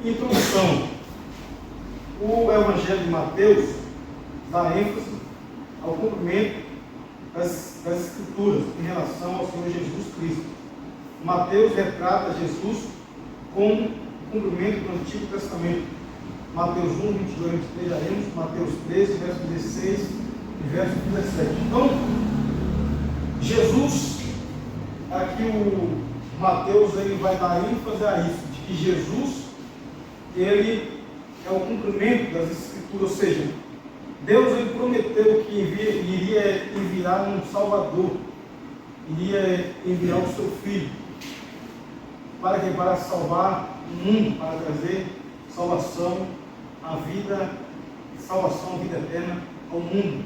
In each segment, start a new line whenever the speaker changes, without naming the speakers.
Introdução. O Evangelho de Mateus dá ênfase ao cumprimento das Escrituras em relação ao Senhor Jesus Cristo. Mateus retrata Jesus com o cumprimento do Antigo Testamento. Mateus 1, 22, 23, já lemos, Mateus 13, verso 16 e verso 17. Então, Jesus, aqui o Mateus ele vai dar ênfase a isso, de que Jesus, ele é o cumprimento das Escrituras, ou seja, Deus ele prometeu que iria enviar um Salvador, iria enviar o seu Filho, para salvar o mundo, para trazer salvação à vida eterna ao mundo.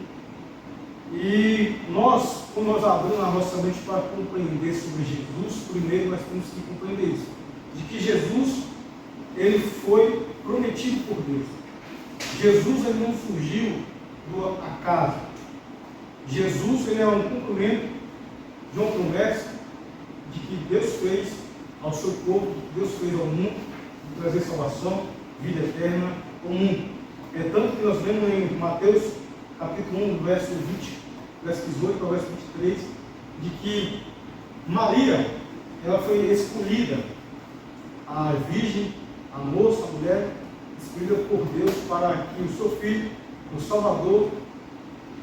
E nós, quando nós abrimos a nossa mente para compreender sobre Jesus, primeiro nós temos que compreender isso, de que Jesus, ele foi prometido por Deus. Jesus ele não surgiu do acaso. Jesus ele é um cumprimento de uma promessa de que Deus fez ao seu povo, que Deus fez ao mundo, de trazer salvação, vida eterna ao mundo. É tanto que nós vemos em Mateus capítulo 1, verso 18 ao verso 23, de que Maria, ela foi escolhida, a virgem, a moça, a mulher, escolhida por Deus para que o seu filho, o Salvador,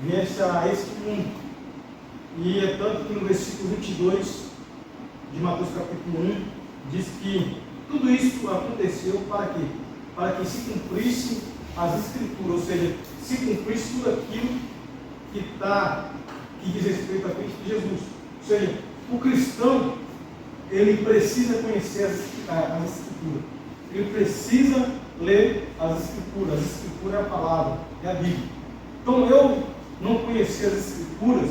viesse a este mundo. E é tanto que no versículo 22 de Mateus capítulo 1, diz que tudo isso aconteceu para quê? Para que se cumprisse as Escrituras, ou seja, se cumprisse tudo aquilo que diz respeito a Cristo Jesus. Ou seja, o cristão, ele precisa conhecer as Escrituras. Ele precisa ler as Escrituras. A Escritura é a palavra, é a Bíblia. Então, eu não conhecer as Escrituras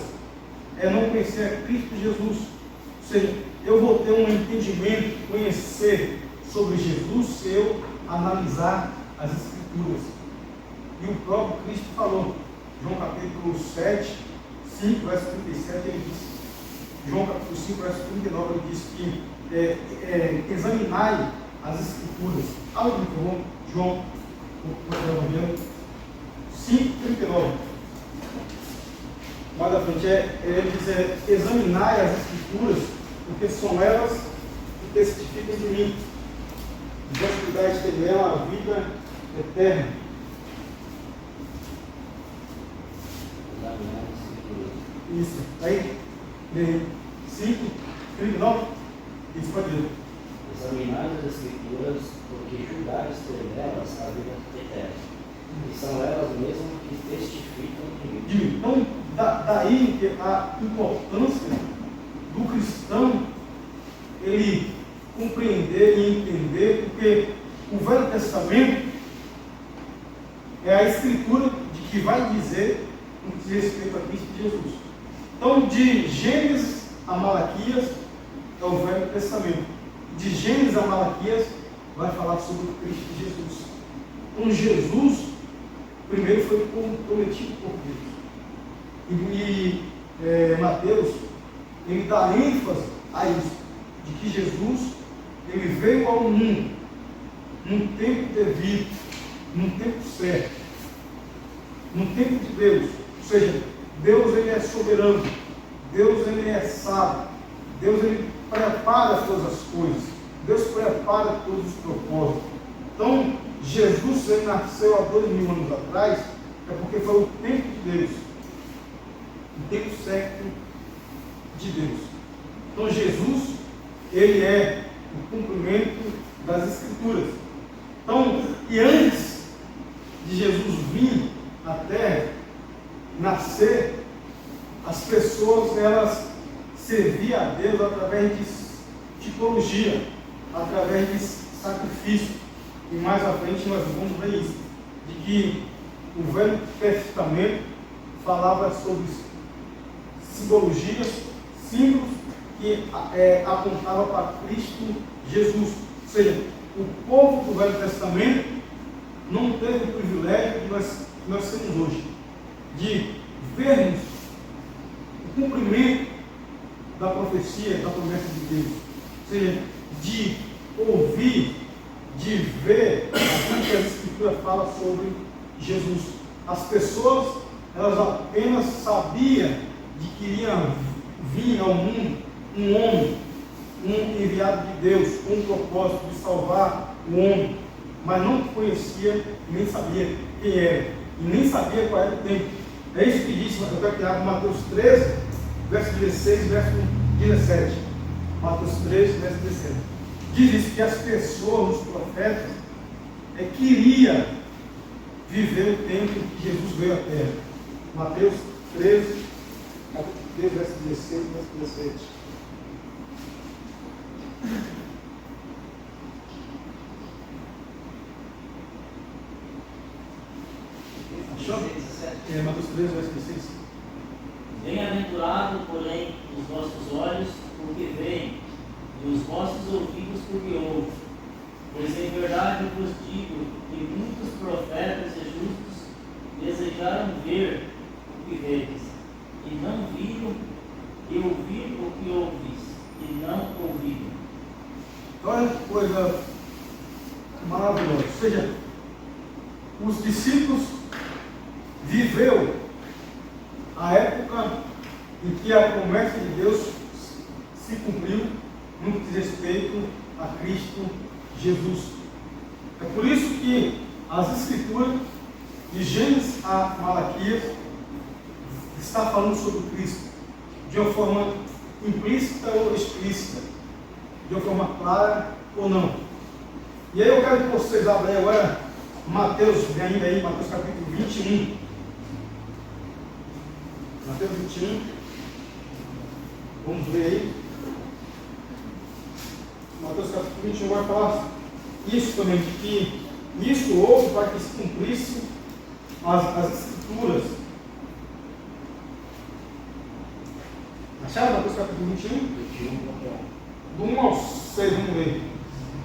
é não conhecer a Cristo Jesus. Ou seja, eu vou ter um entendimento, conhecer sobre Jesus se eu analisar as Escrituras. E o próprio Cristo falou, João capítulo 7, 5, verso 37, ele diz, João capítulo 5, verso 39, ele diz que examinai as Escrituras. Abre por favor, João, o Evangelho 5, 39. Mais à frente, ele diz, examinai as Escrituras, porque são elas que testificam de mim. Vós cuidais que nela a vida eterna. Isso. Aí, 5, 39. Isso pode dizer.
Examinai as Escrituras, porque julgais ter nelas a vida eterna. E são elas mesmas que testificam de mim.
Então, daí a importância do cristão ele compreender e entender, porque o Velho Testamento é a Escritura de que vai dizer no que diz respeito a Cristo Jesus. Então, de Gênesis a Malaquias é o Velho Testamento. De Gênesis a Malaquias vai falar sobre Cristo Jesus. Então, Jesus primeiro foi prometido por Deus. E Mateus, ele dá ênfase a isso, de que Jesus, ele veio ao mundo, num tempo devido, num tempo certo, num tempo de Deus. Ou seja, Deus ele é soberano, Deus ele é sábio, Deus ele prepara todas as coisas, Deus prepara todos os propósitos. Então, Jesus ele nasceu há 2000 anos atrás, é porque foi o tempo de Deus, o tempo certo de Deus. Então, Jesus, ele é o cumprimento das Escrituras. Então, e antes de Jesus vir à Terra, nascer, as pessoas, elas serviam a Deus através de tipologia, através de sacrifício. E mais à frente nós vamos ver isso, de que o Velho Testamento falava sobre simbologias, símbolos que apontavam para Cristo Jesus. Ou seja, o povo do Velho Testamento não teve o privilégio que nós temos hoje, de vermos o cumprimento da profecia, da promessa de Deus. Ou seja, de ouvir de ver aquilo que a Escritura fala sobre Jesus. As pessoas, elas apenas sabiam de que iria vir ao mundo um homem, um enviado de Deus, com o propósito de salvar o homem, mas não conhecia, nem sabia quem era, e nem sabia qual era o tempo. É isso que diz, eu quero criar Mateus 13, verso 16, verso 17. Mateus 13, verso 17. Diz isso, que as pessoas, os profetas, queriam viver o tempo que Jesus veio à terra. Mateus 13, capítulo 13, verso 16, verso 17. Mateus 13, verso 16.
Bem-aventurado, porém, os vossos olhos, porque veem, e os vossos ouvidos, porque ouvem. Pois em verdade eu vos digo que muitos profetas e justos desejaram ver o que vedes, e não viram, e ouvir o que ouvis, e não ouviram.
Olha que coisa maravilhosa. Ou seja, os discípulos viveu a época em que a promessa de Deus se cumpriu no que diz respeito a Cristo Jesus. É por isso que as Escrituras, de Gênesis a Malaquias, está falando sobre Cristo, de uma forma implícita ou explícita, de uma forma clara ou não. E aí eu quero que vocês abram agora Mateus, vem ainda aí, Mateus capítulo 21. Mateus 21. Vamos ver aí. Mateus capítulo 21 vai falar isso também, de que isso houve para que se cumprisse as Escrituras. Acharam Mateus capítulo 21? Do 1 ao 6, vamos ver.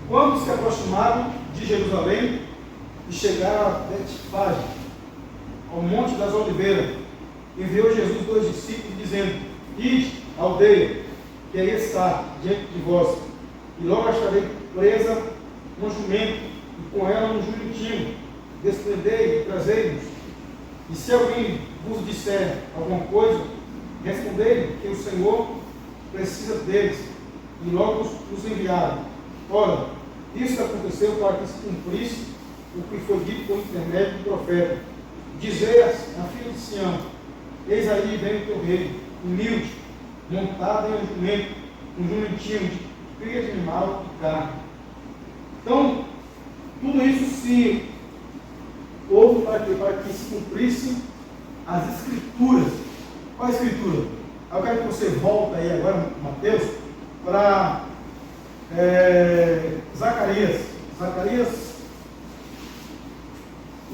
Quando se aproximaram de Jerusalém e chegaram a Betfage, ao Monte das Oliveiras, enviou Jesus 2 discípulos, dizendo: ide à aldeia, que aí está diante de vós, e logo acharei presa um jumento, e com ela um jumentinho, desprendei e trazei-nos. E se alguém vos disser alguma coisa, respondei que o Senhor precisa deles, e logo os enviaram. Ora, isso aconteceu para que se cumprisse o que foi dito por intermédio do profeta: dizei a filha de Sião: eis aí vem o teu rei, humilde, montado em um jumento, um jumentinho de cria de animal e carne. Então, tudo isso se houve para que se cumprisse as Escrituras. Qual a Escritura? Eu quero que você volte aí agora, Mateus, para Zacarias.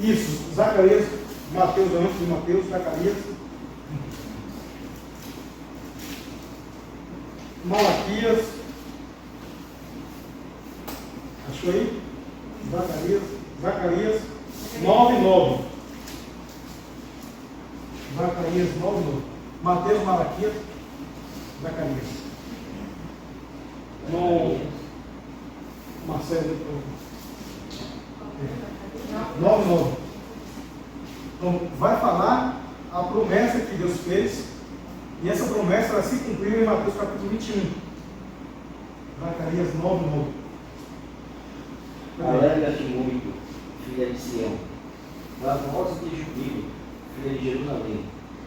Isso, Zacarias, Mateus, antes de Mateus, Zacarias. Malaquias. Achou aí? Zacarias 9:9. Zacarias 9:9. Mateus, Malaquias, Zacarias. No Marcelo, 9:9. Então, vai falar a promessa que Deus fez, e essa promessa ela se cumpriu em Mateus capítulo 21. Zacarias 9:9.
Alegra-te muito, filha de Sião, das vozes de jubilo, filha de Jerusalém.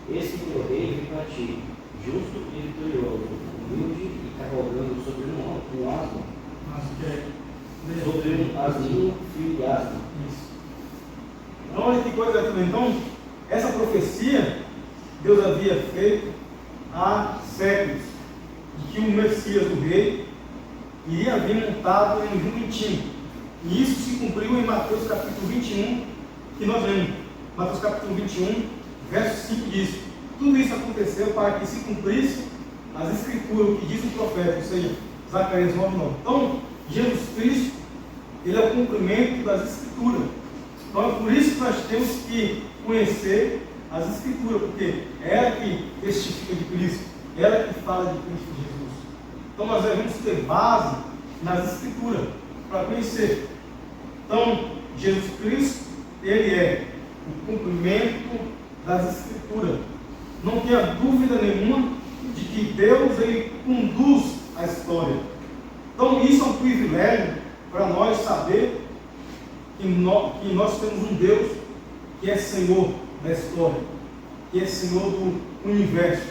Eis que teu rei vem para ti, justo e vitorioso, humilde e cavalgando sobre um asno, sobre um asninho, filho de asno.
Isso. Então, olha que coisa também. Então, essa profecia Deus havia feito há séculos, de que o Messias, o rei, iria vir montado em um jumentinho. E isso se cumpriu em Mateus capítulo 21, que nós lemos. Mateus capítulo 21, verso 5 diz: tudo isso aconteceu para que se cumprisse as Escrituras, o que diz o profeta, ou seja, Zacarias 9:9. Então, Jesus Cristo, ele é o cumprimento das Escrituras. Então, é por isso que nós temos que conhecer as Escrituras, porque é ela que testifica de Cristo, é ela que fala de Cristo Jesus. Então, nós devemos ter base nas Escrituras para conhecer. Então, Jesus Cristo, ele é o cumprimento das Escrituras. Não tenha dúvida nenhuma de que Deus, ele conduz a história. Então, isso é um privilégio para nós saber que nós temos um Deus que é Senhor da história, que é Senhor do universo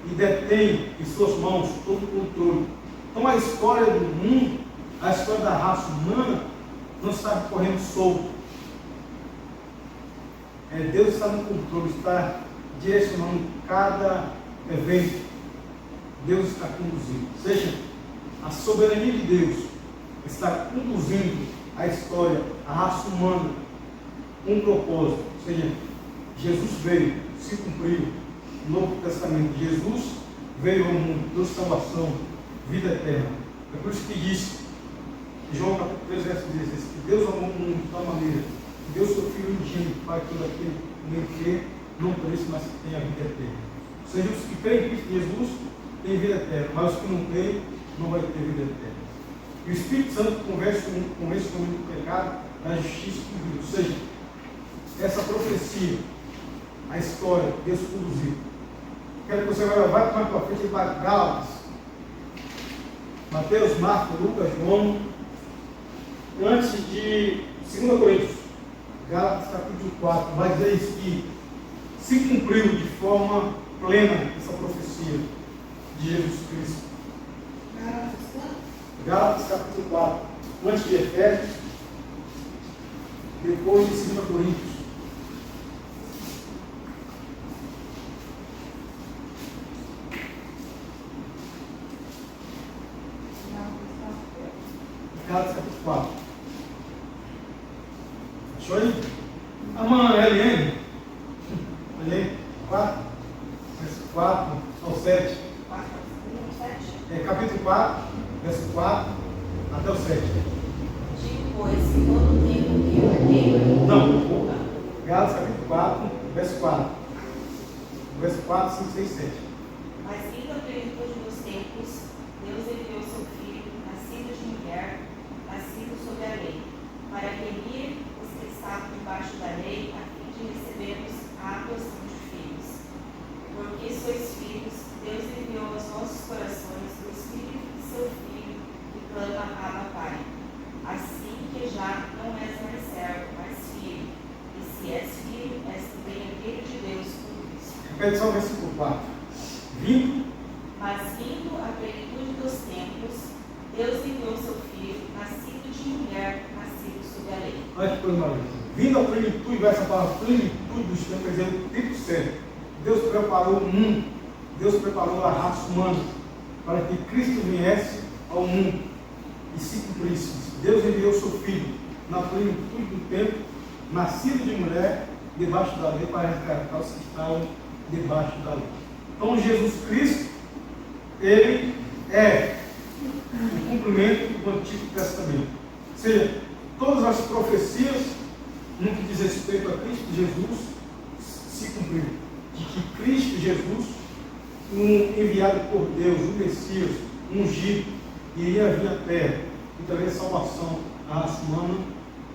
e detém em suas mãos todo o controle. Então, a história do mundo, a história da raça humana, não está correndo solto. Deus está no controle, está direcionando cada evento. Deus está conduzindo. Ou seja, a soberania de Deus está conduzindo a história, a raça humana, com um propósito. Ou seja, Jesus veio, se cumpriu no Novo Testamento. Jesus veio ao mundo, deu salvação, vida eterna. É por isso que diz, João capítulo 3, verso 16, que Deus amou o mundo de tal maneira que deu seu Filho unigênito para que todo aquele que não pereça, mas que tenha a vida eterna. Ou seja, os que creem em Cristo Jesus têm vida eterna, mas os que não creem não vai ter vida eterna. E o Espírito Santo convence com o pecado, da justiça e do vida. Ou seja, essa profecia, a história, Deus conduziu. Quero que você vai mais para frente para Gálatas, Mateus, Marcos, Lucas, João, antes de 2 Coríntios, Gálatas capítulo 4, vai dizer isso, que se cumpriu de forma plena essa profecia de Jesus Cristo. Gálatas capítulo 4, antes de Efésios, depois de 2 Coríntios. Gálatas capítulo 4. Achou aí? A mãe Eliane, 4, verso 4 ao 7. Capítulo 4, verso 4 até o 7.
Digo, pois, que todo o tempo que eu herdei.
Não, Gálatas capítulo 4, verso 4. Verso 4, 5, 6, 7.
Mas vindo a plenitude dos tempos, Deus enviou seu Filho, nascido de mulher, nascido sob a lei, para remir os que estavam debaixo da lei, a fim de recebermos a adoção de filhos. Porque sois filhos, Deus enviou aos vossos corações o Espírito de seu Filho, que clama Abba Pai. Assim que já não és mais servo, mas filho. E se és filho, és também herdeiro de Deus por Cristo.
Repete só o versículo 4.
Mas vindo a plenitude dos tempos, Deus enviou seu Filho, nascido de mulher, nascido sob a lei.
Olha que coisa maravilhosa. Vindo a plenitude, vai essa palavra plenitude dos tempos, quer dizer, o tempo certo. Deus preparou o mundo, Deus preparou a raça humana para que Cristo viesse ao mundo e se cumprisse. Deus enviou seu Filho na plenitude do tempo, nascido de mulher, debaixo da lei, para resgatar os que estavam debaixo da lei. Então, Jesus Cristo, ele é o cumprimento do Antigo Testamento. Ou seja, todas as profecias no que diz respeito a Cristo Jesus se cumpriram. De que Cristo Jesus, um enviado por Deus, um Messias, um ungido, iria vir à terra e trazer salvação à raça humana,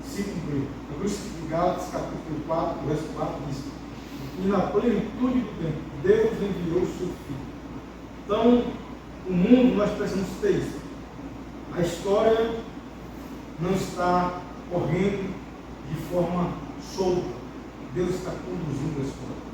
se cumpriu. É por isso que Gálatas capítulo 4, verso 4 diz: e na plenitude do tempo, Deus enviou o seu Filho. Então, o mundo, nós precisamos ter isso. A história não está correndo de forma solta. Deus está conduzindo a história.